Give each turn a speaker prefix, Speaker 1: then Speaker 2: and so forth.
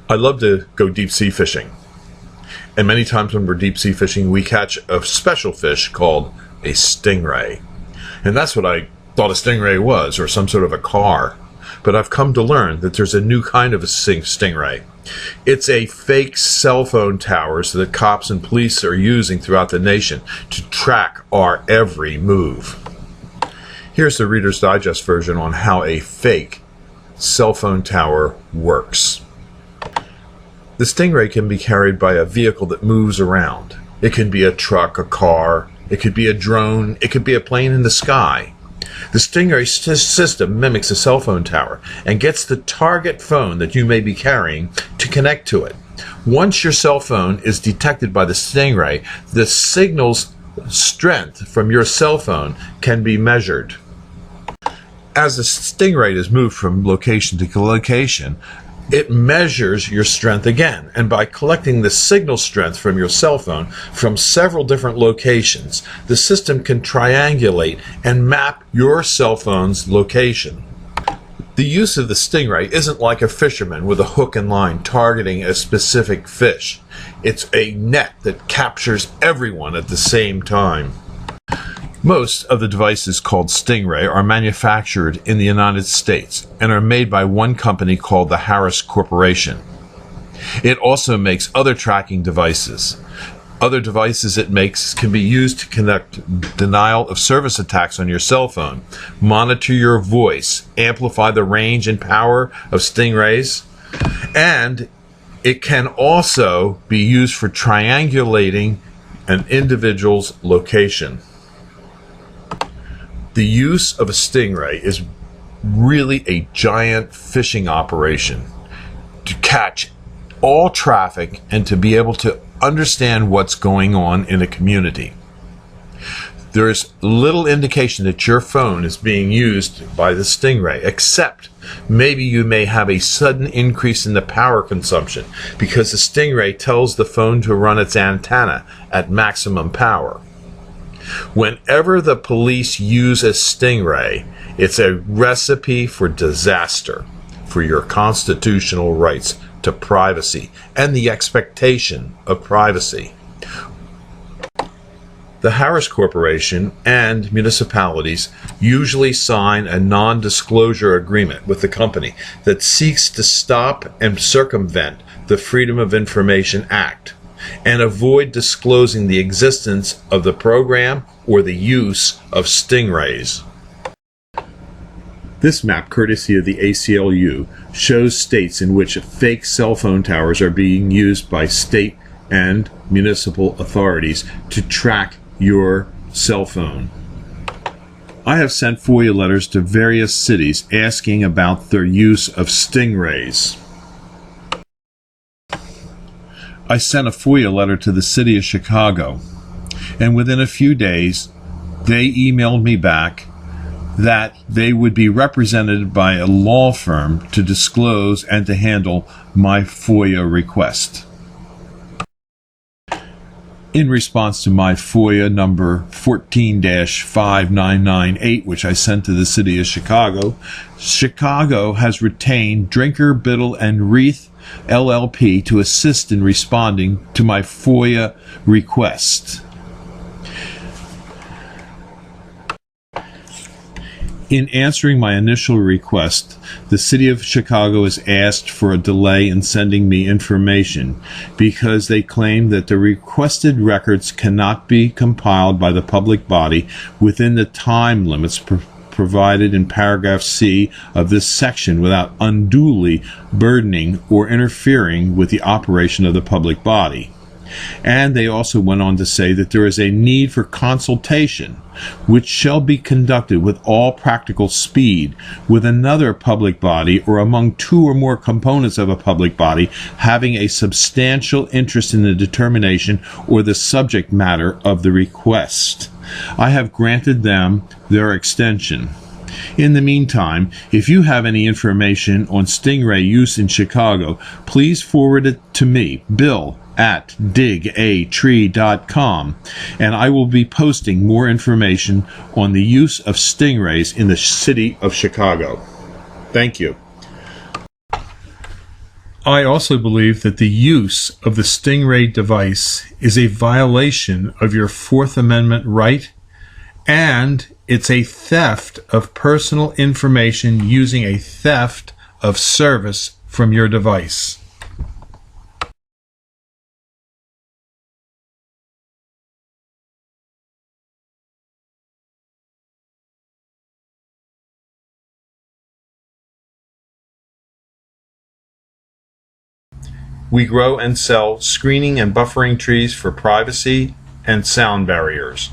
Speaker 1: I love to go deep sea fishing. And many times when we're deep sea fishing, we catch a special fish called a stingray. And that's what I thought a stingray was, or some sort of a car. But I've come to learn that there's a new kind of a stingray. It's a fake cell phone towers that cops and police are using throughout the nation to track our every move. Here's the Reader's Digest version on how a fake cell phone tower works. The stingray can be carried by a vehicle that moves around. It can be a truck, a car, it could be a drone, it could be a plane in the sky. The stingray system mimics a cell phone tower and gets the target phone that you may be carrying to connect to it. Once your cell phone is detected by the stingray, the signal's strength from your cell phone can be measured. As the stingray is moved from location to location, it measures your strength again, and by collecting the signal strength from your cell phone from several different locations, the system can triangulate and map your cell phone's location. The use of the stingray isn't like a fisherman with a hook and line targeting a specific fish. It's a net that captures everyone at the same time. Most of the devices called Stingray are manufactured in the United States and are made by one company called the Harris Corporation. It also makes other tracking devices. Other devices it makes can be used to conduct denial of service attacks on your cell phone, monitor your voice, amplify the range and power of Stingrays, and it can also be used for triangulating an individual's location. The use of a stingray is really a giant fishing operation to catch all traffic and to be able to understand what's going on in a community. There is little indication that your phone is being used by the stingray, except maybe you may have a sudden increase in the power consumption because the stingray tells the phone to run its antenna at maximum power. Whenever the police use a stingray, it's a recipe for disaster for your constitutional rights to privacy and the expectation of privacy. The Harris Corporation and municipalities usually sign a non-disclosure agreement with the company that seeks to stop and circumvent the Freedom of Information Act and avoid disclosing the existence of the program or the use of stingrays. This map, courtesy of the ACLU, shows states in which fake cell phone towers are being used by state and municipal authorities to track your cell phone. I have sent Foia letters to various cities asking about their use of stingrays. I sent a Foia letter to the city of Chicago, and within a few days, they emailed me back that they would be represented by a law firm to disclose and to handle my Foia request. In response to my Foia number 14-5998, which I sent to the city of Chicago, Chicago has retained Drinker, Biddle, and Wreath LLP to assist in responding to my Foia request. In answering my initial request, the City of Chicago has asked for a delay in sending me information because they claim that the requested records cannot be compiled by the public body within the time limits provided in paragraph C of this section without unduly burdening or interfering with the operation of the public body. And they also went on to say that there is a need for consultation, which shall be conducted with all practical speed with another public body or among two or more components of a public body having a substantial interest in the determination or the subject matter of the request. I have granted them their extension. In the meantime, if you have any information on stingray use in Chicago, please forward it to me, bill@digatree.com, and I will be posting more information on the use of stingrays in the city of Chicago. Thank you.
Speaker 2: I also believe that the use of the Stingray device is a violation of your Fourth Amendment right, and it's a theft of personal information using a theft of service from your device. We grow and sell screening and buffering trees for privacy and sound barriers.